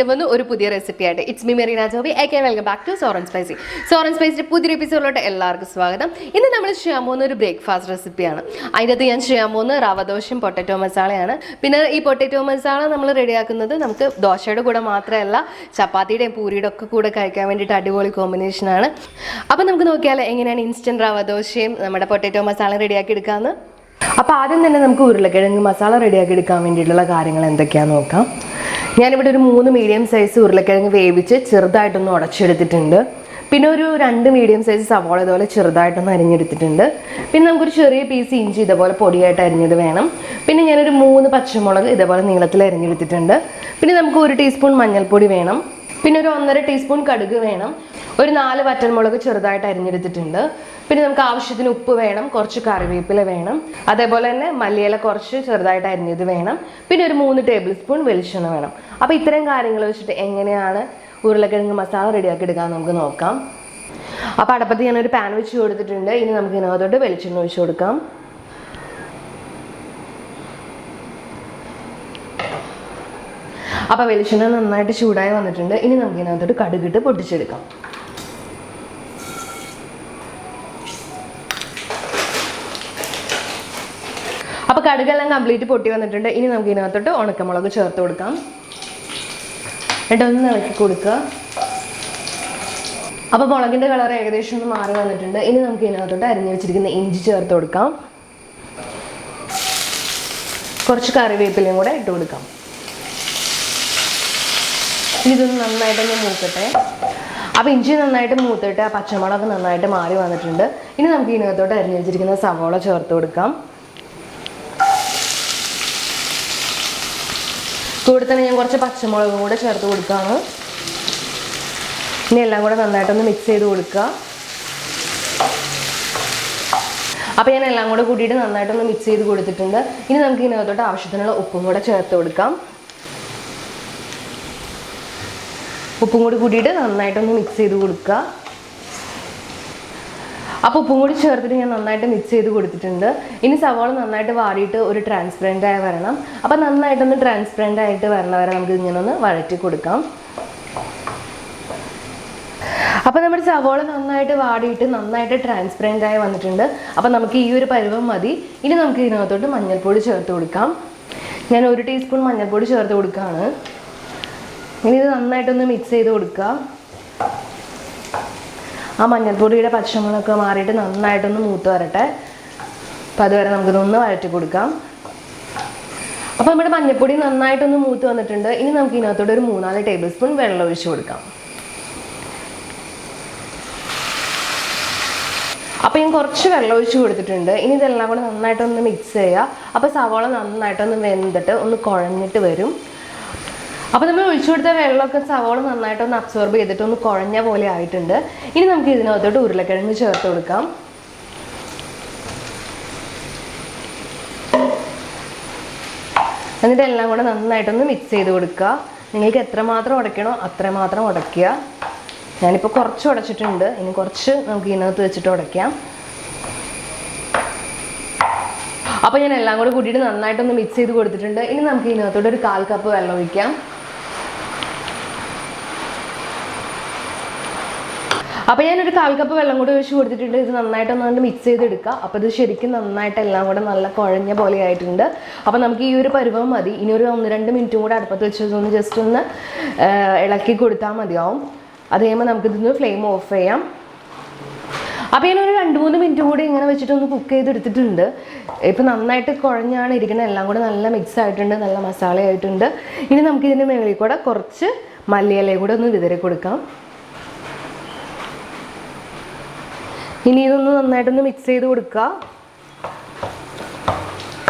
വീണ്ടും വന്നു ഒരു പുതിയ റെസിപ്പി ആയിട്ട്. It's me Marina Joby. Welcome back to Soran spicy. Soran സ്പൈസിയുടെ പുതിയൊരു എപ്പിസോഡിലോട്ട് എല്ലാവർക്കും സ്വാഗതം. ഇന്ന് നമ്മൾ ചെയ്യാൻ പോകുന്ന ഒരു ബ്രേക്ക്ഫാസ്റ്റ് റെസിപ്പിയാണ്. അതിനകത്ത് ഞാൻ ചെയ്യാൻ പോകുന്ന റവ ദോശയും പൊട്ടറ്റോ മസാലയാണ്. പിന്നെ ഈ പൊട്ടറ്റോ മസാല നമ്മൾ റെഡിയാക്കുന്നത് നമുക്ക് ദോശയുടെ കൂടെ മാത്രമല്ല, ചപ്പാത്തിയുടെയും പൂരിയുടെ ഒക്കെ കൂടെ കഴിക്കാൻ വേണ്ടിയിട്ട് അടിപൊളി കോമ്പിനേഷനാണ്. അപ്പോൾ നമുക്ക് നോക്കിയാൽ എങ്ങനെയാണ് ഇൻസ്റ്റൻറ്റ് റവ ദോശയും നമ്മുടെ പൊട്ടറ്റോ മസാല റെഡിയാക്കി എടുക്കാമെന്ന്. അപ്പോൾ ആദ്യം തന്നെ നമുക്ക് ഉരുളക്കിഴങ്ങ് മസാല റെഡിയാക്കി എടുക്കാൻ വേണ്ടിയിട്ടുള്ള കാര്യങ്ങൾ എന്തൊക്കെയാണെന്ന് നോക്കാം. ഞാനിവിടെ ഒരു 3 മീഡിയം സൈസ് ഉരുളക്കിഴങ്ങ് വേവിച്ച് ചെറുതായിട്ടൊന്ന് ഉടച്ചെടുത്തിട്ടുണ്ട്. പിന്നെ ഒരു 2 മീഡിയം സൈസ് സവാള ഇതുപോലെ ചെറുതായിട്ടൊന്ന് അരിഞ്ഞെടുത്തിട്ടുണ്ട്. പിന്നെ നമുക്കൊരു ചെറിയ പീസ് ഇഞ്ചി ഇതേപോലെ പൊടിയായിട്ട് അരിഞ്ഞത് വേണം. പിന്നെ ഞാനൊരു 3 പച്ചമുളക് ഇതേപോലെ നീളത്തിൽ അരിഞ്ഞെടുത്തിട്ടുണ്ട്. പിന്നെ നമുക്ക് 1 ടീസ്പൂൺ മഞ്ഞൾപ്പൊടി വേണം. പിന്നെ ഒരു 1.5 ടീസ്പൂൺ കടുക് വേണം. ഒരു 4 വറ്റൽമുളക് ചെറുതായിട്ട് അരിഞ്ഞെടുത്തിട്ടുണ്ട്. പിന്നെ നമുക്ക് ആവശ്യത്തിന് ഉപ്പ് വേണം, കുറച്ച് കറിവേപ്പില വേണം, അതേപോലെ തന്നെ മല്ലിയില കുറച്ച് ചെറുതായിട്ട് അരിഞ്ഞത് വേണം. പിന്നെ ഒരു 3 ടേബിൾ സ്പൂൺ വെളിച്ചെണ്ണ വേണം. അപ്പോൾ ഇത്രയും കാര്യങ്ങൾ വെച്ചിട്ട് എങ്ങനെയാണ് ഉരുളക്കിഴങ്ങ് മസാല റെഡിയാക്കി എടുക്കാൻ നമുക്ക് നോക്കാം. അപ്പോൾ അടുപ്പത്ത് ഞാനൊരു പാൻ വെച്ച് കൊടുത്തിട്ടുണ്ട്. ഇനി നമുക്ക് ഇതിനകത്തോട്ട് വെളിച്ചെണ്ണ ഒഴിച്ച് കൊടുക്കാം. അപ്പോൾ വെളിച്ചെണ്ണ നന്നായിട്ട് ചൂടായി വന്നിട്ടുണ്ട്. ഇനി നമുക്ക് ഇതിനകത്തോട്ട് കടുകിട്ട് പൊട്ടിച്ചെടുക്കാം. അപ്പോൾ കടുകെല്ലാം കംപ്ലീറ്റ് പൊട്ടി വന്നിട്ടുണ്ട്. ഇനി നമുക്ക് ഇതിനകത്തോട്ട് ഉണക്കമുളക് ചേർത്ത് കൊടുക്കാം. എന്നിട്ടൊന്ന് ഇളക്കി കൊടുക്കുക. അപ്പോൾ മുളകിൻ്റെ കളർ ഏകദേശം ഒന്ന് മാറി വന്നിട്ടുണ്ട്. ഇനി നമുക്ക് ഇതിനകത്തോട്ട് അരിഞ്ഞു വെച്ചിരിക്കുന്ന ഇഞ്ചി ചേർത്ത് കൊടുക്കാം. കുറച്ച് കറിവേപ്പിലയും കൂടെ ഇട്ട് കൊടുക്കാം. ഇനി ഇതൊന്ന് നന്നായിട്ടൊന്ന് മൂക്കട്ടെ. അപ്പോൾ ഇഞ്ചി നന്നായിട്ട് മൂത്തിട്ട് ആ പച്ചമുളക് നന്നായിട്ട് മാറി വന്നിട്ടുണ്ട്. ഇനി നമുക്ക് ഇതിനകത്തോട്ട് അരിഞ്ഞു വെച്ചിരിക്കുന്ന സവാള ചേർത്ത് കൊടുക്കാം. കൂടെ തന്നെ ഞാൻ കുറച്ച് പച്ചമുളകും കൂടെ ചേർത്ത് കൊടുക്കുകയാണ്. ഇനി എല്ലാം കൂടെ നന്നായിട്ടൊന്ന് മിക്സ് ചെയ്ത് കൊടുക്കുക. അപ്പോൾ ഞാൻ എല്ലാം കൂടെ കൂട്ടിയിട്ട് നന്നായിട്ടൊന്ന് മിക്സ് ചെയ്ത് കൊടുത്തിട്ടുണ്ട്. ഇനി നമുക്ക് ഇതിനകത്തോട്ട് ആവശ്യത്തിനുള്ള ഉപ്പും കൂടെ ചേർത്ത് കൊടുക്കാം. ഉപ്പും കൂടി കൂട്ടിയിട്ട് നന്നായിട്ടൊന്ന് മിക്സ് ചെയ്ത് കൊടുക്കുക. അപ്പോൾ ഉപ്പും കൂടി ചേർത്തിട്ട് ഞാൻ നന്നായിട്ട് മിക്സ് ചെയ്ത് കൊടുത്തിട്ടുണ്ട്. ഇനി സവാള നന്നായിട്ട് വാടിയിട്ട് ഒരു ട്രാൻസ്പെറൻ്റ് ആയി വരണം. അപ്പോൾ നന്നായിട്ടൊന്ന് ട്രാൻസ്പെറൻ്റ് ആയിട്ട് വരണ വരെ നമുക്ക് ഇങ്ങനെ ഒന്ന് വഴറ്റി കൊടുക്കാം. അപ്പോൾ നമ്മുടെ സവാള നന്നായിട്ട് വാടിയിട്ട് നന്നായിട്ട് ട്രാൻസ്പെറൻ്റ് ആയി വന്നിട്ടുണ്ട്. അപ്പോൾ നമുക്ക് ഈ ഒരു പരുവം മതി. ഇനി നമുക്ക് ഇതിനകത്തോട്ട് മഞ്ഞൾപ്പൊടി ചേർത്ത് കൊടുക്കാം. ഞാൻ 1 ടീസ്പൂൺ മഞ്ഞൾപ്പൊടി ചേർത്ത് കൊടുക്കുകയാണ്. ഇനി ഇത് നന്നായിട്ടൊന്ന് മിക്സ് ചെയ്ത് കൊടുക്കുക. ആ മഞ്ഞൾപ്പൊടിയുടെ പച്ചമുളകൊക്കെ മാറിയിട്ട് നന്നായിട്ടൊന്ന് മൂത്ത് വരട്ടെ. അപ്പം അതുവരെ നമുക്കിതൊന്ന് വഴറ്റി കൊടുക്കാം. അപ്പോൾ നമ്മുടെ മഞ്ഞൾപ്പൊടി നന്നായിട്ടൊന്ന് മൂത്ത് വന്നിട്ടുണ്ട്. ഇനി നമുക്ക് ഇതിനകത്തോട്ട് ഒരു 3-4 ടേബിൾ സ്പൂൺ വെള്ളം ഒഴിച്ച് കൊടുക്കാം. അപ്പോൾ ഞാൻ കുറച്ച് വെള്ളം ഒഴിച്ച് കൊടുത്തിട്ടുണ്ട്. ഇനി ഇതെല്ലാം കൂടെ നന്നായിട്ടൊന്ന് മിക്സ് ചെയ്യുക. അപ്പോൾ സവാള നന്നായിട്ടൊന്ന് വെന്തിട്ട് ഒന്ന് കുഴഞ്ഞിട്ട് വരും. അപ്പോൾ നമ്മൾ ഒഴിച്ചു കൊടുത്ത വെള്ളമൊക്കെ സവാള നന്നായിട്ടൊന്ന് അബ്സോർബ് ചെയ്തിട്ട് ഒന്ന് കുഴഞ്ഞ പോലെ ആയിട്ടുണ്ട്. ഇനി നമുക്ക് ഇതിനകത്തോട്ട് ഉരുളക്കിഴങ്ങ് ചേർത്ത് കൊടുക്കാം. എന്നിട്ട് എല്ലാം കൂടെ നന്നായിട്ടൊന്ന് മിക്സ് ചെയ്ത് കൊടുക്കുക. നിങ്ങൾക്ക് എത്രമാത്രം ഉടയ്ക്കണോ അത്രമാത്രം ഉടയ്ക്കുക. ഞാനിപ്പോൾ കുറച്ച് ഉടച്ചിട്ടുണ്ട്. ഇനി കുറച്ച് നമുക്ക് ഇതിനകത്ത് വെച്ചിട്ട് ഉടയ്ക്കാം. അപ്പോൾ ഞാൻ എല്ലാം കൂടെ കൂട്ടിയിട്ട് നന്നായിട്ടൊന്ന് മിക്സ് ചെയ്ത് കൊടുത്തിട്ടുണ്ട്. ഇനി നമുക്ക് ഇതിനകത്തോട്ട് ഒരു 1/4 കപ്പ് വെള്ളം ഒഴിക്കാം. അപ്പോൾ ഞാനൊരു 1/4 കപ്പ് വെള്ളം കൂടി ഒഴിച്ച് കൊടുത്തിട്ടുണ്ട്. ഇത് നന്നായിട്ടൊന്ന് മിക്സ് ചെയ്തെടുക്കുക. അപ്പോൾ ഇത് ശരിക്കും നന്നായിട്ട് എല്ലാം കൂടെ നല്ല കുഴഞ്ഞ പോലെ ആയിട്ടുണ്ട്. അപ്പോൾ നമുക്ക് ഈ ഒരു പരുവം മതി. ഇനി ഒരു 1-2 മിനിറ്റും കൂടെ അടുപ്പത്ത് വെച്ചൊന്ന് ജസ്റ്റ് ഒന്ന് ഇളക്കി കൊടുത്താൽ മതിയാവും. അത് കഴിയുമ്പോൾ നമുക്കിതൊന്ന് ഫ്ലെയിം ഓഫ് ചെയ്യാം. അപ്പോൾ ഞാനൊരു 2-3 മിനിറ്റ് കൂടി ഇങ്ങനെ വെച്ചിട്ടൊന്ന് കുക്ക് ചെയ്തെടുത്തിട്ടുണ്ട്. ഇപ്പോൾ നന്നായിട്ട് കുഴഞ്ഞാണ് ഇരിക്കുന്നത്. എല്ലാം കൂടെ നല്ല മിക്സ് ആയിട്ടുണ്ട്, നല്ല മസാല ആയിട്ടുണ്ട്. ഇനി നമുക്കിതിൻ്റെ മുകളിൽ കൂടെ കുറച്ച് മല്ലിയിലയും കൂടെ ഒന്ന് വിതറി കൊടുക്കാം. ഇനി ഇതൊന്ന് നന്നായിട്ടൊന്ന് മിക്സ് ചെയ്ത് കൊടുക്കുക.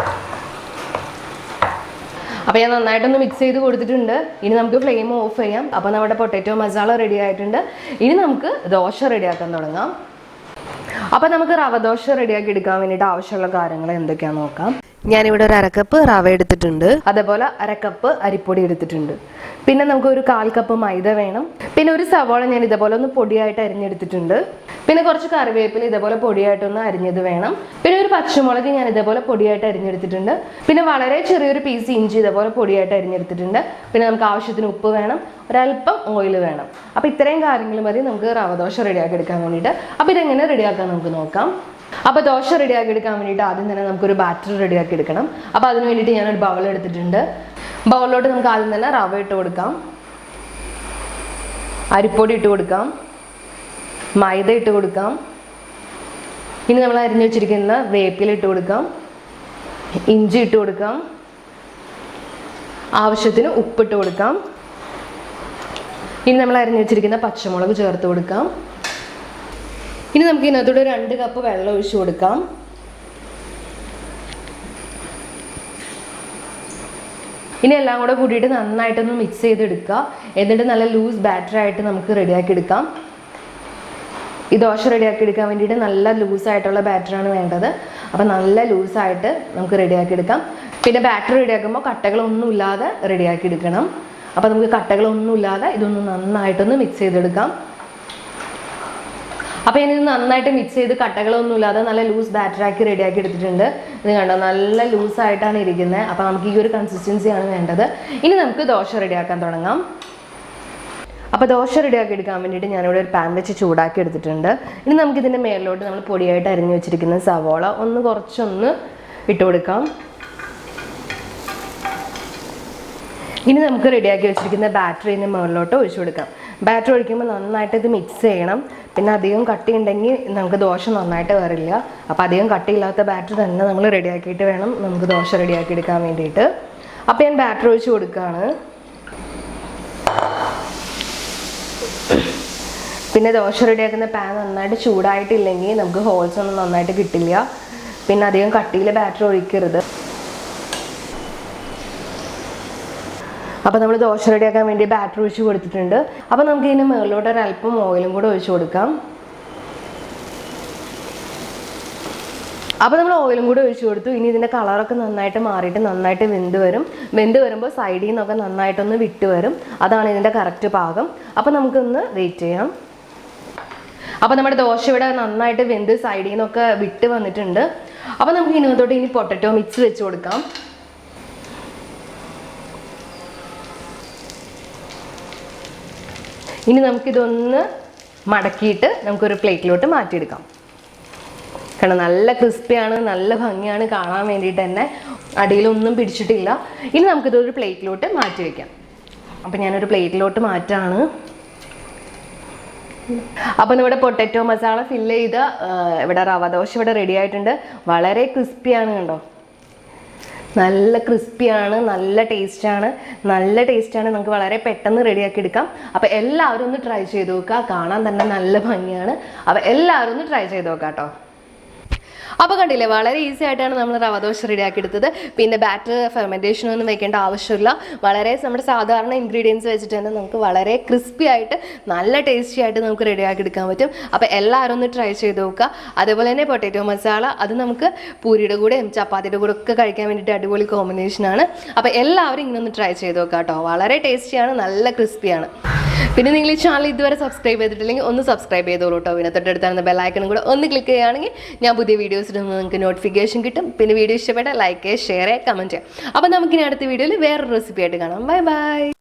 അപ്പോൾ ഞാൻ നന്നായിട്ടൊന്ന് മിക്സ് ചെയ്ത് കൊടുത്തിട്ടുണ്ട്. ഇനി നമുക്ക് ഫ്ലെയിം ഓഫ് ചെയ്യാം. അപ്പോൾ നമ്മുടെ പൊട്ടറ്റോ മസാല റെഡി ആയിട്ടുണ്ട്. ഇനി നമുക്ക് ദോശ റെഡിയാക്കാൻ തുടങ്ങാം. അപ്പോൾ നമുക്ക് റവ ദോശ റെഡിയാക്കി എടുക്കാൻ വേണ്ടിയിട്ട് ആവശ്യമുള്ള കാര്യങ്ങൾ എന്തൊക്കെയാണെന്ന് നോക്കാം. ഞാനിവിടെ ഒരു അരക്കപ്പ് റവ എടുത്തിട്ടുണ്ട്, അതേപോലെ അരക്കപ്പ് അരിപ്പൊടി എടുത്തിട്ടുണ്ട്. പിന്നെ നമുക്ക് ഒരു 1/4 കപ്പ് മൈദ വേണം. പിന്നെ ഒരു സവാള ഞാൻ ഇതേപോലെ ഒന്ന് പൊടിയായിട്ട് അരിഞ്ഞെടുത്തിട്ടുണ്ട്. പിന്നെ കുറച്ച് കറിവേപ്പില ഇതേപോലെ പൊടിയായിട്ടൊന്ന് അരിഞ്ഞത് വേണം. പിന്നെ ഒരു പച്ചമുളക് ഞാൻ ഇതേപോലെ പൊടിയായിട്ട് അരിഞ്ഞെടുത്തിട്ടുണ്ട്. പിന്നെ വളരെ ചെറിയൊരു പീസ് ഇഞ്ചി ഇതേപോലെ പൊടിയായിട്ട് അരിഞ്ഞെടുത്തിട്ടുണ്ട്. പിന്നെ നമുക്ക് ആവശ്യത്തിന് ഉപ്പ് വേണം, ഒരല്പം ഓയിൽ വേണം. അപ്പോൾ ഇത്രയും കാര്യങ്ങൾ മതി നമുക്ക് റവ ദോശ റെഡിയാക്കി എടുക്കാൻ വേണ്ടിയിട്ട്. അപ്പോൾ ഇതെങ്ങനെ റെഡിയാക്കാൻ നമുക്ക് നോക്കാം. അപ്പോൾ ദോശ റെഡിയാക്കി എടുക്കാൻ വേണ്ടിയിട്ട് ആദ്യം തന്നെ നമുക്കൊരു ബാറ്റർ റെഡിയാക്കി എടുക്കണം. അപ്പോൾ അതിന് വേണ്ടിയിട്ട് ഞാനൊരു ബൗൾ എടുത്തിട്ടുണ്ട്. ബൗളിലോട്ട് നമുക്ക് ആദ്യം തന്നെ റവ ഇട്ട് കൊടുക്കാം, അരിപ്പൊടി ഇട്ട് കൊടുക്കാം, മൈദ ഇട്ട് കൊടുക്കാം. ഇനി നമ്മൾ അരിഞ്ഞു വെച്ചിരിക്കുന്ന വേപ്പില ഇട്ട് കൊടുക്കാം, ഇഞ്ചി ഇട്ട് കൊടുക്കാം, ആവശ്യത്തിന് ഉപ്പിട്ട് കൊടുക്കാം. ഇനി നമ്മൾ അരിഞ്ഞു വെച്ചിരിക്കുന്ന പച്ചമുളക് ചേർത്ത് കൊടുക്കാം. ഇനി നമുക്ക് ഇതിനകത്തോടെ 2 കപ്പ് വെള്ളം ഒഴിച്ചു കൊടുക്കാം. ഇനി എല്ലാം കൂടെ കൂടിയിട്ട് നന്നായിട്ടൊന്ന് മിക്സ് ചെയ്തെടുക്കുക. എന്നിട്ട് നല്ല ലൂസ് ബാറ്ററായിട്ട് നമുക്ക് റെഡിയാക്കി എടുക്കാം. ഈ ദോശ റെഡിയാക്കി എടുക്കാൻ വേണ്ടിയിട്ട് നല്ല ലൂസായിട്ടുള്ള ബാറ്ററാണ് വേണ്ടത്. അപ്പം നല്ല ലൂസായിട്ട് നമുക്ക് റെഡിയാക്കി എടുക്കാം. പിന്നെ ബാറ്റർ റെഡിയാക്കുമ്പോൾ കട്ടകളൊന്നും ഇല്ലാതെ റെഡിയാക്കി എടുക്കണം. അപ്പോൾ നമുക്ക് കട്ടകളൊന്നും ഇല്ലാതെ ഇതൊന്ന് നന്നായിട്ടൊന്ന് മിക്സ് ചെയ്തെടുക്കാം. അപ്പോൾ ഞാനിത് നന്നായിട്ട് മിക്സ് ചെയ്ത് കട്ടകളൊന്നും ഇല്ലാതെ നല്ല ലൂസ് ബാറ്ററാക്കി റെഡിയാക്കി എടുത്തിട്ടുണ്ട്. ഇത് കണ്ടോ, നല്ല ലൂസായിട്ടാണ് ഇരിക്കുന്നത്. അപ്പോൾ നമുക്ക് ഈ ഒരു കൺസിസ്റ്റൻസിയാണ് വേണ്ടത്. ഇനി നമുക്ക് ദോശ റെഡിയാക്കാൻ തുടങ്ങാം. അപ്പോൾ ദോശ റെഡിയാക്കി എടുക്കാൻ വേണ്ടിയിട്ട് ഞാനിവിടെ ഒരു പാൻ വെച്ച് ചൂടാക്കി എടുത്തിട്ടുണ്ട്. ഇനി നമുക്കിതിൻ്റെ മേലിലോട്ട് നമ്മൾ പൊടിയായിട്ട് അരിഞ്ഞു വെച്ചിരിക്കുന്ന സവോള കുറച്ചൊന്ന് ഇട്ട് കൊടുക്കാം. ഇനി നമുക്ക് റെഡിയാക്കി വെച്ചിരിക്കുന്ന ബാറ്റർ ഇതിൻ്റെ മുകളിലോട്ട് ഒഴിച്ചു കൊടുക്കാം. ബാറ്റർ ഒഴിക്കുമ്പോൾ നന്നായിട്ട് ഇത് മിക്സ് ചെയ്യണം. പിന്നെ അധികം കട്ടി ഉണ്ടെങ്കിൽ നമുക്ക് ദോശ നന്നായിട്ട് വരില്ല. അപ്പോൾ അധികം കട്ടിയില്ലാത്ത ബാറ്റർ തന്നെ നമ്മൾ റെഡിയാക്കിയിട്ട് വേണം നമുക്ക് ദോശ റെഡിയാക്കി എടുക്കാൻ വേണ്ടിയിട്ട്. അപ്പോൾ ഞാൻ ബാറ്റർ ഒഴിച്ച് കൊടുക്കുകയാണ്. പിന്നെ ദോശ റെഡിയാക്കുന്ന പാൻ നന്നായിട്ട് ചൂടായിട്ടില്ലെങ്കിൽ നമുക്ക് ഹോൾസ് ഒന്നും നന്നായിട്ട് കിട്ടില്ല. പിന്നെ അധികം കട്ടിയിൽ ബാറ്റർ ഒഴിക്കരുത്. അപ്പോൾ നമ്മൾ ദോശ റെഡിയാക്കാൻ വേണ്ടി ബാറ്റർ ഒഴിച്ച് കൊടുത്തിട്ടുണ്ട്. അപ്പോൾ നമുക്ക് ഇതിന് മുകളിലോട്ട് ഒരല്പം ഓയിലും കൂടെ ഒഴിച്ച് കൊടുക്കാം. അപ്പോൾ നമ്മൾ ഓയിലും കൂടെ ഒഴിച്ച് കൊടുത്തു. ഇനി ഇതിൻ്റെ കളറൊക്കെ നന്നായിട്ട് മാറിയിട്ട് നന്നായിട്ട് വെന്ത് വരും. വെന്ത് വരുമ്പോൾ സൈഡിൽ നിന്നൊക്കെ നന്നായിട്ടൊന്ന് വിട്ട് വരും. അതാണ് ഇതിൻ്റെ കറക്റ്റ് പാകം. അപ്പോൾ നമുക്കൊന്ന് വെയിറ്റ് ചെയ്യാം. അപ്പോൾ നമ്മുടെ ദോശ ഇവിടെ നന്നായിട്ട് വെന്ത് സൈഡിൽ നിന്നൊക്കെ വിട്ട് വന്നിട്ടുണ്ട്. അപ്പോൾ നമുക്ക് ഇതിനകത്തോട്ട് ഇനി പൊട്ടറ്റോ മിക്സ് വെച്ച് കൊടുക്കാം. ഇനി നമുക്കിതൊന്ന് മടക്കിയിട്ട് നമുക്കൊരു പ്ലേറ്റിലോട്ട് മാറ്റിയെടുക്കാം. കാരണം നല്ല ക്രിസ്പിയാണ്, നല്ല ഭംഗിയാണ് കാണാൻ വേണ്ടിയിട്ട് തന്നെ. അടിയിലൊന്നും പിടിച്ചിട്ടില്ല. ഇനി നമുക്കിതൊരു പ്ലേറ്റിലോട്ട് മാറ്റി വയ്ക്കാം. അപ്പം ഞാനൊരു പ്ലേറ്റിലോട്ട് മാറ്റാണ്. അപ്പോൾ നമ്മുടെ പൊട്ടറ്റോ മസാല ഫില്ല് ചെയ്ത ഇവിടെ റവ ദോശ ഇവിടെ റെഡി ആയിട്ടുണ്ട്. വളരെ ക്രിസ്പിയാണ്, കണ്ടോ, നല്ല ക്രിസ്പിയാണ്, നല്ല ടേസ്റ്റാണ്. നമുക്ക് വളരെ പെട്ടെന്ന് റെഡിയാക്കി എടുക്കാം. അപ്പോൾ എല്ലാവരും ഒന്ന് ട്രൈ ചെയ്ത് നോക്കുക. കാണാൻ തന്നെ നല്ല ഭംഗിയാണ്. അപ്പോൾ എല്ലാവരും ഒന്ന് ട്രൈ ചെയ്ത് നോക്കാം കേട്ടോ. അപ്പോൾ കണ്ടില്ലേ, വളരെ ഈസി ആയിട്ടാണ് നമ്മൾ റവ ദോശ റെഡിയാക്കി എടുത്തത്. പിന്നെ ബാറ്റർ ഫെർമെൻറ്റേഷൻ ഒന്നും വെക്കേണ്ട ആവശ്യമില്ല. വളരെ നമ്മുടെ സാധാരണ ഇൻഗ്രീഡിയൻസ് വെച്ചിട്ട് തന്നെ നമുക്ക് വളരെ ക്രിസ്പി ആയിട്ട് നല്ല ടേസ്റ്റി ആയിട്ട് നമുക്ക് റെഡിയാക്കി എടുക്കാൻ പറ്റും. അപ്പോൾ എല്ലാവരും ഒന്ന് ട്രൈ ചെയ്ത് നോക്കുക. അതേപോലെ തന്നെ പൊട്ടാറ്റോ മസാല, അത് നമുക്ക് പൂരിയുടെ കൂടെയും ചപ്പാത്തിയുടെ കൂടെ ഒക്കെ കഴിക്കാൻ വേണ്ടിയിട്ട് അടിപൊളി കോമ്പിനേഷനാണ്. അപ്പോൾ എല്ലാവരും ഇങ്ങനെ ഒന്ന് ട്രൈ ചെയ്ത് നോക്കുക കേട്ടോ. വളരെ ടേസ്റ്റിയാണ്, നല്ല ക്രിസ്പിയാണ്. പിന്നെ നിങ്ങൾ ഈ ചാനൽ ഇതുവരെ സബ്സ്ക്രൈബ് ചെയ്തിട്ടില്ലെങ്കിൽ ഒന്ന് സബ്സ്ക്രൈബ് ചെയ്തോളൂ കേട്ടോ. പിന്നെ തൊട്ടടുത്താണ് ബെല്ലൈക്കണും കൂടെ ഒന്ന് ക്ലിക്ക് ചെയ്യുകയാണെങ്കിൽ ഞാൻ പുതിയ വീഡിയോസ് ഇടുമ്പോൾ നിങ്ങൾക്ക് നോട്ടിഫിക്കേഷൻ കിട്ടും. പിന്നെ വീഡിയോ ഇഷ്ടപ്പെട്ട ലൈക്ക് ചെയ്യുക, ഷെയർ ചെയ്യുക, കമൻറ്റ് ചെയ്യുക. അപ്പോൾ നമുക്കിനി അടുത്ത വീഡിയോയിൽ വേറൊരു റെസിപ്പി ആയിട്ട് കാണാം. Bye bye.